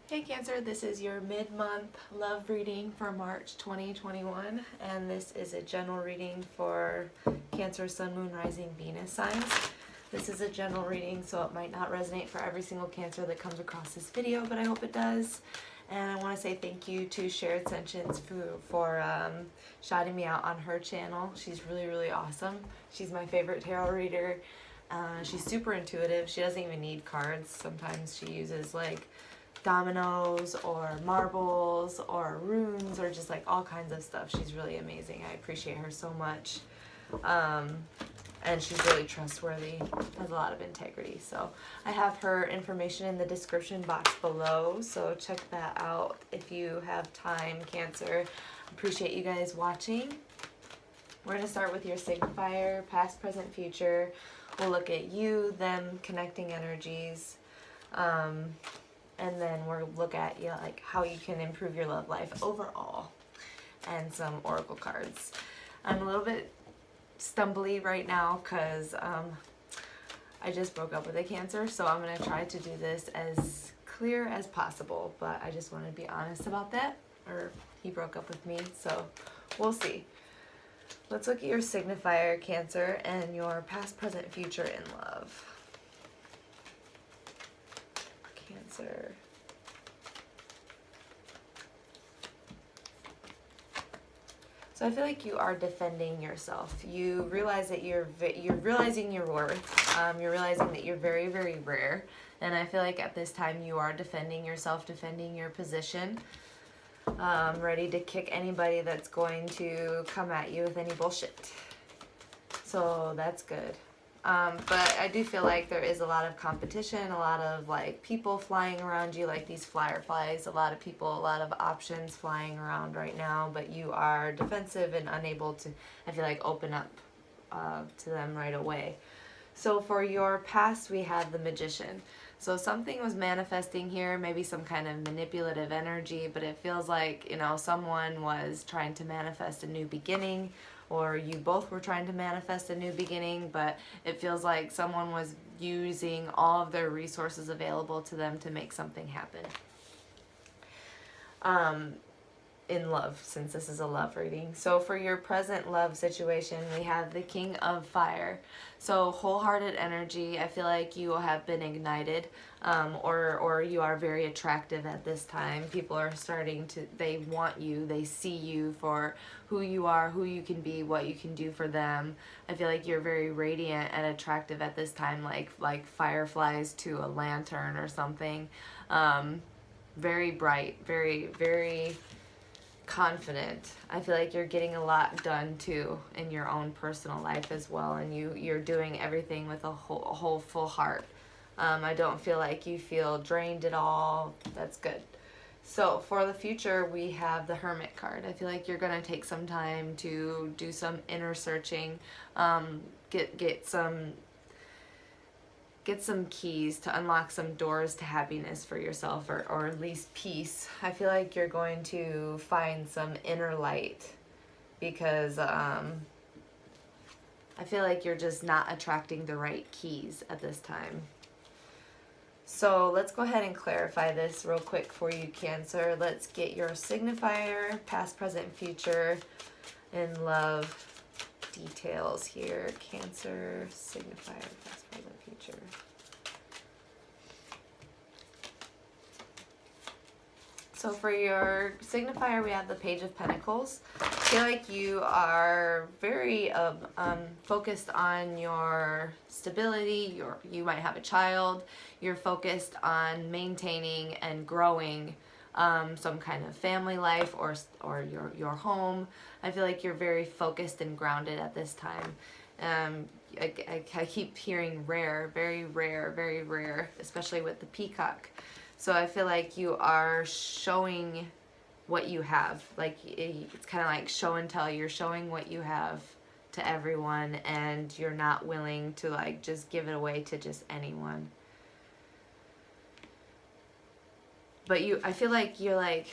Hey Cancer, this is your mid-month love reading for March 2021, and this is a general reading for Cancer, Sun, Moon, Rising, Venus signs. This is a general reading, so it might not resonate for every single Cancer that comes across this video, but I hope it does. And I want to say thank you to Shared Sentience for shouting me out on her channel. She's really, really awesome. She's my favorite tarot reader. She's super intuitive. She doesn't even need cards. Sometimes she uses like dominoes or marbles or runes or just like all kinds of stuff. She's really amazing. I appreciate her so much. And she's really trustworthy, has a lot of integrity. So I have her information in the description box below, so check that out if you have time, Cancer. Appreciate you guys watching. We're going to start with your signifier, past, present, future. We'll look at you, them, connecting energies. And then we'll look at like how you can improve your love life overall, and some oracle cards. I'm a little bit stumbly right now because I just broke up with a Cancer, so I'm going to try to do this as clear as possible, but I just want to be honest about that, or he broke up with me, so we'll see. Let's look at your signifier, Cancer, and your past, present, future in love. Cancer. So I feel like you are defending yourself. You realize that you're realizing your worth. You're realizing that you're very, very rare. And I feel like at this time you are defending yourself, defending your position. Ready to kick anybody that's going to come at you with any bullshit. So that's good. But I do feel like there is a lot of competition, a lot of like people flying around you, like these fireflies, a lot of people, a lot of options flying around right now, but you are defensive and unable to, I feel like, open up to them right away. So for your past, we have the Magician. So something was manifesting here, maybe some kind of manipulative energy, but it feels like, you know, someone was trying to manifest a new beginning, or you both were trying to manifest a new beginning, but it feels like someone was using all of their resources available to them to make something happen. In love, since this is a love reading. So for your present love situation, we have the King of Fire. So wholehearted energy. I feel like you have been ignited, or you are very attractive at this time. People are starting to, they want you, they see you for who you are, who you can be, what you can do for them. I feel like you're very radiant and attractive at this time, like fireflies to a lantern or something. Very bright, very, very confident. I feel like you're getting a lot done too in your own personal life as well, and you're doing everything with a whole full heart. I don't feel like you feel drained at all. That's good. So for the future, we have the Hermit card. I feel like you're going to take some time to do some inner searching, get some keys to unlock some doors to happiness for yourself, or at least peace. I feel like you're going to find some inner light, because I feel like you're just not attracting the right keys at this time. So let's go ahead and clarify this real quick for you, Cancer. Let's get your signifier, past, present, future in love details here. Cancer, signifier, past, present, future. So for your signifier, we have the Page of Pentacles. I feel like you are very focused on your stability. You might have a child. You're focused on maintaining and growing some kind of family life, or your home. I feel like you're very focused and grounded at this time. I keep hearing rare, very rare, especially with the peacock. So I feel like you are showing what you have. Like it's kind of like show and tell. You're showing what you have to everyone, and you're not willing to like just give it away to just anyone. But I feel like you're like,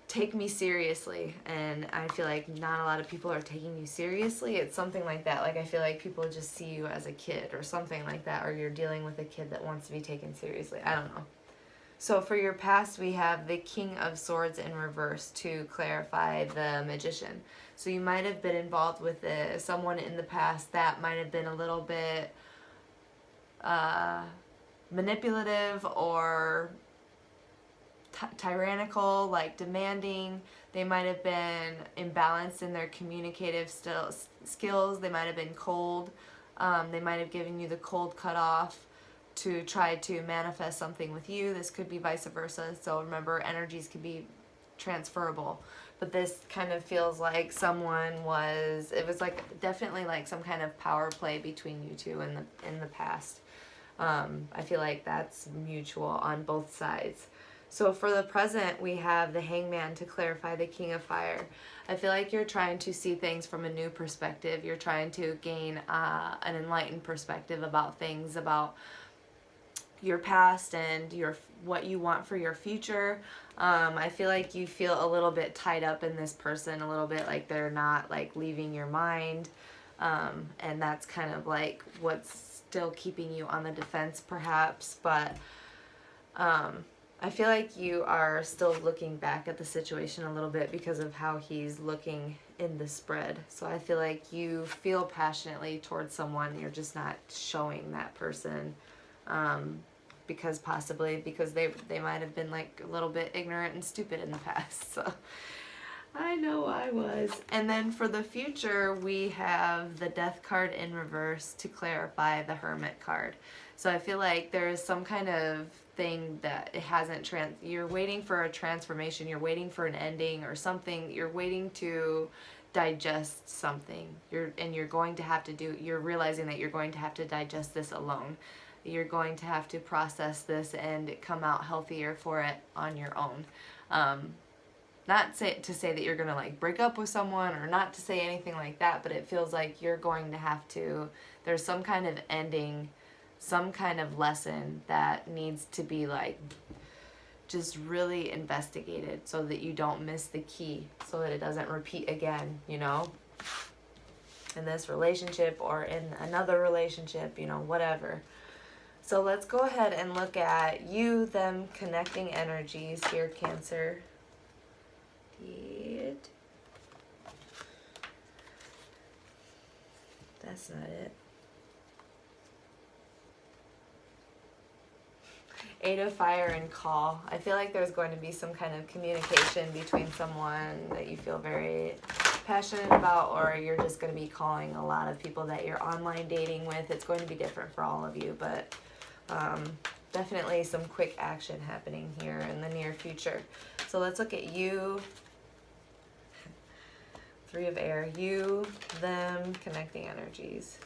take me seriously, and I feel like not a lot of people are taking you seriously. It's something like that. Like I feel like people just see you as a kid or something like that, or you're dealing with a kid that wants to be taken seriously. I don't know. So for your past, we have the King of Swords in reverse to clarify the Magician. So you might have been involved with someone in the past that might have been a little bit manipulative or tyrannical, like demanding. They might have been imbalanced in their communicative skills. They might have been cold. They might have given you the cold cutoff to try to manifest something with you. This could be vice versa. So remember, energies can be transferable. But this kind of feels like it was like definitely like some kind of power play between you two in the past. I feel like that's mutual on both sides. So for the present, we have the Hangman to clarify the King of Fire. I feel like you're trying to see things from a new perspective. You're trying to gain an enlightened perspective about things, about your past and what you want for your future. I feel like you feel a little bit tied up in this person, a little bit like they're not like leaving your mind. And that's kind of like what's still keeping you on the defense perhaps. But I feel like you are still looking back at the situation a little bit because of how he's looking in the spread. So I feel like you feel passionately towards someone. You're just not showing that person because they might have been like a little bit ignorant and stupid in the past. So I know I was. And then for the future, we have the Death card in reverse to clarify the Hermit card. So I feel like there is some kind of thing that it hasn't you're waiting for a transformation, you're waiting for an ending or something, you're waiting to digest something. You're realizing that you're going to have to digest this alone. You're going to have to process this and come out healthier for it on your own. Not to say that you're going to like break up with someone or not to say anything like that, but it feels like you're going to have to, there's some kind of ending, some kind of lesson that needs to be like just really investigated so that you don't miss the key, so that it doesn't repeat again, you know, in this relationship or in another relationship, you know, whatever. So let's go ahead and look at you, them, connecting energies here, Cancer. That's not it. 8 of Fire and Call. I feel like there's going to be some kind of communication between someone that you feel very passionate about, or you're just going to be calling a lot of people that you're online dating with. It's going to be different for all of you, but definitely some quick action happening here in the near future. So let's look at you. 3 of Air. You, them, connecting energies.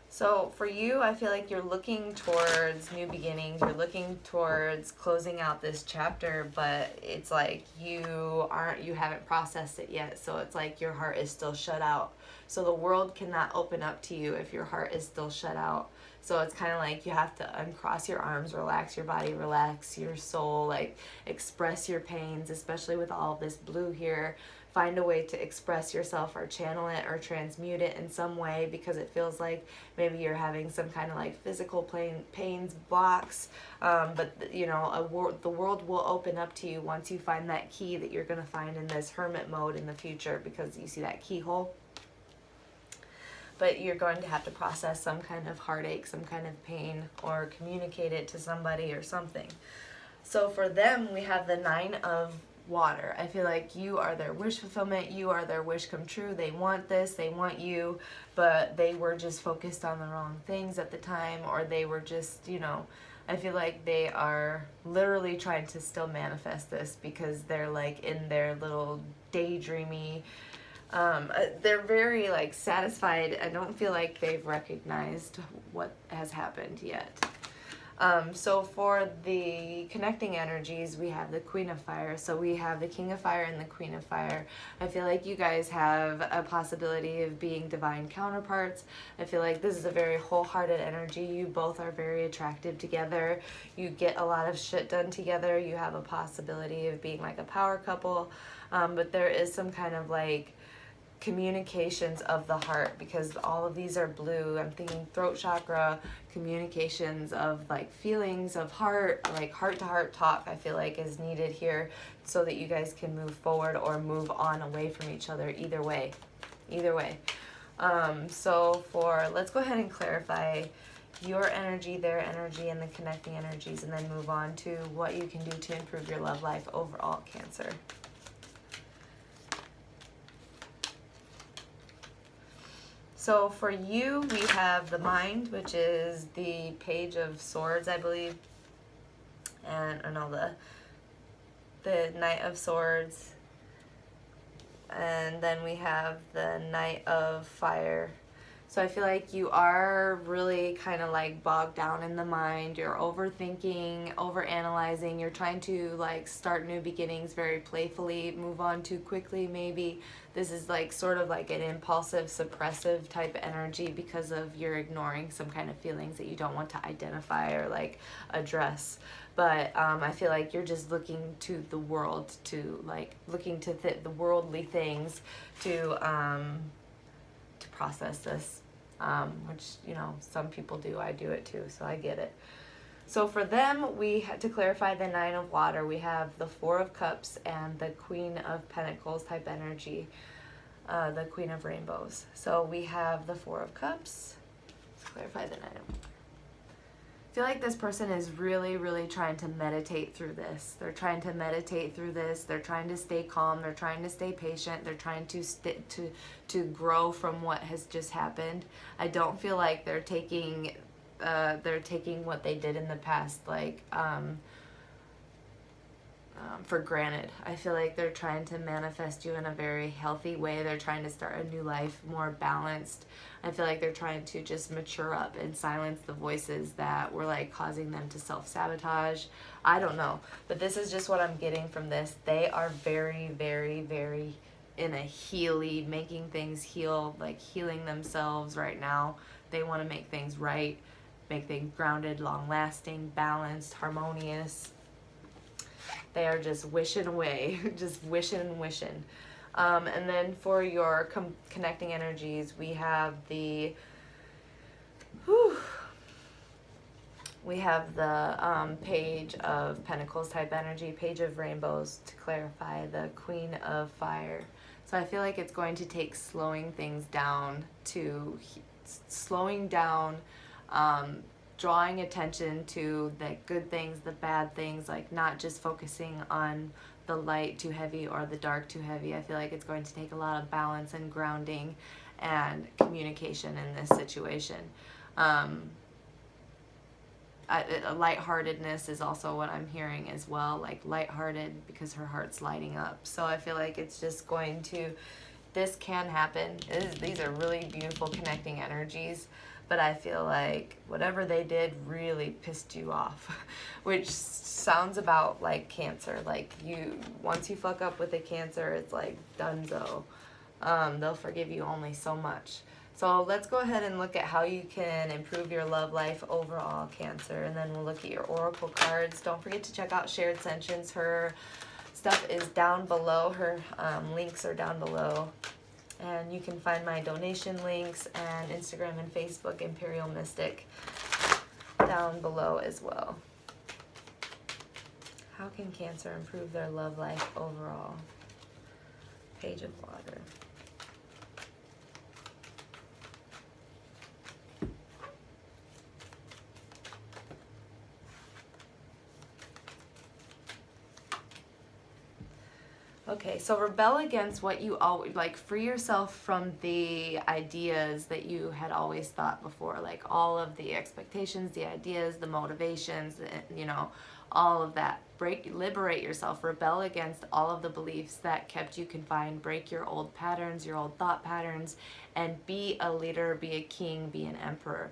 So for you, I feel like you're looking towards new beginnings. You're looking towards closing out this chapter, but it's like you haven't processed it yet. So it's like your heart is still shut out. So the world cannot open up to you if your heart is still shut out. So it's kind of like you have to uncross your arms, relax your body, relax your soul, like express your pains, especially with all of this blue here. Find a way to express yourself or channel it or transmute it in some way, because it feels like maybe you're having some kind of like physical pains, blocks. But you know, the world will open up to you once you find that key that you're going to find in this hermit mode in the future, because you see that keyhole. But you're going to have to process some kind of heartache, some kind of pain, or communicate it to somebody or something. So for them, we have the 9 of Water. I feel like you are their wish fulfillment. You are their wish come true. They want this. They want you, but they were just focused on the wrong things at the time, or they were just, you know, I feel like they are literally trying to still manifest this because they're like in their little daydreamy, they're very like satisfied. I don't feel like they've recognized what has happened yet. So for the connecting energies, we have the Queen of Fire. So we have the King of Fire and the Queen of Fire. I feel like you guys have a possibility of being divine counterparts. I feel like this is a very wholehearted energy. You both are very attractive together. You get a lot of shit done together. You have a possibility of being like a power couple. But there is some kind of like communications of the heart, because all of these are blue. I'm thinking throat chakra, communications of like feelings of heart, like heart to heart talk, I feel like is needed here so that you guys can move forward or move on away from each other. Either way. So let's go ahead and clarify your energy, their energy, and the connecting energies, and then move on to what you can do to improve your love life overall, Cancer. So for you, we have the Mind, which is the Page of Swords, I believe, and the Knight of Swords, and then we have the Knight of Fire. So I feel like you are really kind of like bogged down in the mind. You're overthinking, overanalyzing. You're trying to like start new beginnings very playfully, move on too quickly maybe. This is like sort of like an impulsive, suppressive type energy because of you're ignoring some kind of feelings that you don't want to identify or like address. But I feel like you're just looking to the world, to like looking to the worldly things to process this, which, you know, some people do. I do it too, so I get it. So for them, we had to clarify the Nine of Water. We have the Four of Cups and the Queen of Pentacles type energy, the Queen of Rainbows. So we have the Four of Cups. Let's clarify the Nine of Water. I feel like this person is really, really trying to meditate through this. They're trying to meditate through this. They're trying to stay calm. They're trying to stay patient. They're trying to grow from what has just happened. I don't feel like they're taking what they did in the past like for granted. I feel like they're trying to manifest you in a very healthy way. They're trying to start a new life, more balanced. I feel like they're trying to just mature up and silence the voices that were like causing them to self-sabotage. I don't know, but this is just what I'm getting from this. They are very, very, very in a making things heal, like healing themselves right now. They want to make things right, make things grounded, long-lasting, balanced, harmonious. They are just wishing away, just wishing and wishing. And then for your connecting energies, we have the Page of Pentacles type energy, Page of Rainbows to clarify, the Queen of Fire. So I feel like it's going to take slowing things down, drawing attention to the good things, the bad things, like not just focusing on the light too heavy or the dark too heavy. I feel like it's going to take a lot of balance and grounding and communication in this situation. Lightheartedness is also what I'm hearing as well, like lighthearted because her heart's lighting up. So I feel like it's just going to, this can happen. These are really beautiful connecting energies. But I feel like whatever they did really pissed you off, which sounds about like Cancer. Like once you fuck up with a Cancer, it's like donezo. They'll forgive you only so much. So let's go ahead and look at how you can improve your love life overall, Cancer. And then we'll look at your oracle cards. Don't forget to check out Shared Sentience. Her stuff is down below. Her links are down below. And you can find my donation links and Instagram and Facebook, Imperial Mystic, down below as well. How can Cancer improve their love life overall? Page of Water. Okay, so rebel against what you always, like free yourself from the ideas that you had always thought before, like all of the expectations, the ideas, the motivations, you know, all of that. Liberate yourself, rebel against all of the beliefs that kept you confined, break your old patterns, your old thought patterns, and be a leader, be a king, be an emperor.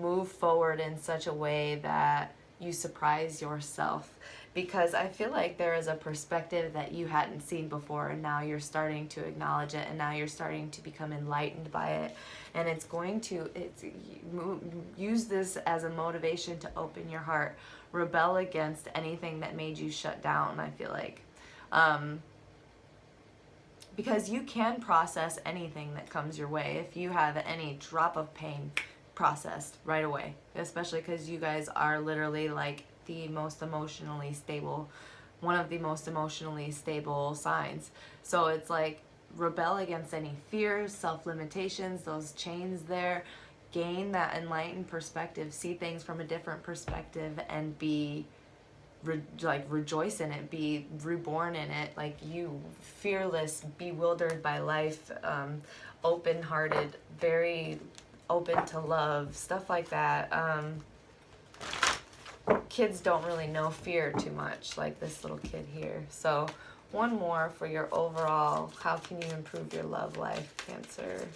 Move forward in such a way that you surprise yourself. Because I feel like there is a perspective that you hadn't seen before, and now you're starting to acknowledge it, and now you're starting to become enlightened by it. And it's going to, use this as a motivation to open your heart. Rebel against anything that made you shut down, I feel like. because you can process anything that comes your way. If you have any drop of pain, processed right away, especially because you guys are literally like the most emotionally stable, one of the most emotionally stable signs. So it's like, rebel against any fears, self-limitations, those chains there, gain that enlightened perspective, see things from a different perspective, and be rejoice in it, be reborn in it, like you, fearless, bewildered by life, open-hearted, very open to love, stuff like that. Kids don't really know fear too much, like this little kid here. So one more for your overall, how can you improve your love life, Cancer?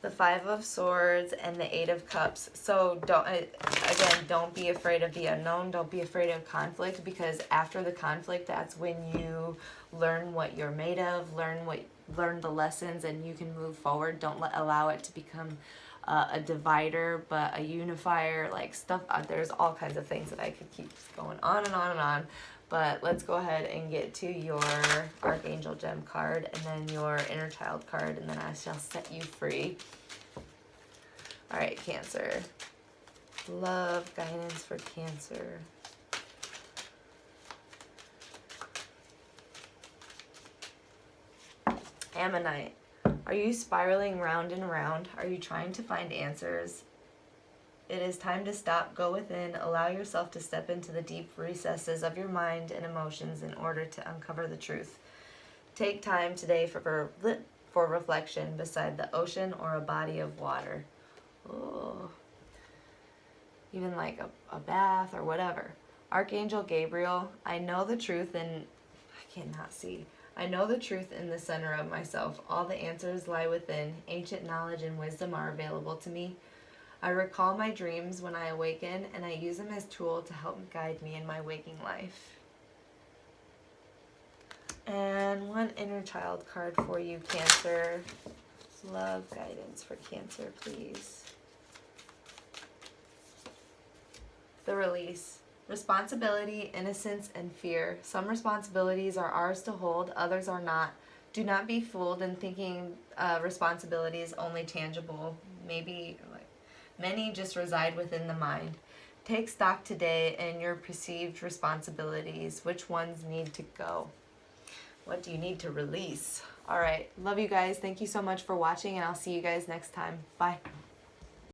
The Five of Swords and the Eight of Cups. So don't be afraid of the unknown. Don't be afraid of conflict, because after the conflict, that's when you learn what you're made of, learn the lessons, and you can move forward. Don't allow it to become a divider, but a unifier, like stuff. There's all kinds of things that I could keep going on and on and on. But let's go ahead and get to your Archangel Gem card and then your Inner Child card, and then I shall set you free. All right, Cancer. Love guidance for Cancer. Ammonite. Are you spiraling round and round? Are you trying to find answers? It is time to stop, go within, allow yourself to step into the deep recesses of your mind and emotions in order to uncover the truth. Take time today for reflection beside the ocean or a body of water. Oh. Even like a bath or whatever. Archangel Gabriel, I know the truth and I cannot see. I know the truth in the center of myself. All the answers lie within. Ancient knowledge and wisdom are available to me. I recall my dreams when I awaken, and I use them as tool to help guide me in my waking life. And one Inner Child card for you, Cancer. Love guidance for Cancer, please. The Release. Responsibility, innocence, and fear. Some responsibilities are ours to hold, others are not. Do not be fooled in thinking responsibility is only tangible. Many just reside within the mind. Take stock today in your perceived responsibilities. Which ones need to go? What do you need to release? All right. Love you guys. Thank you so much for watching, and I'll see you guys next time. Bye.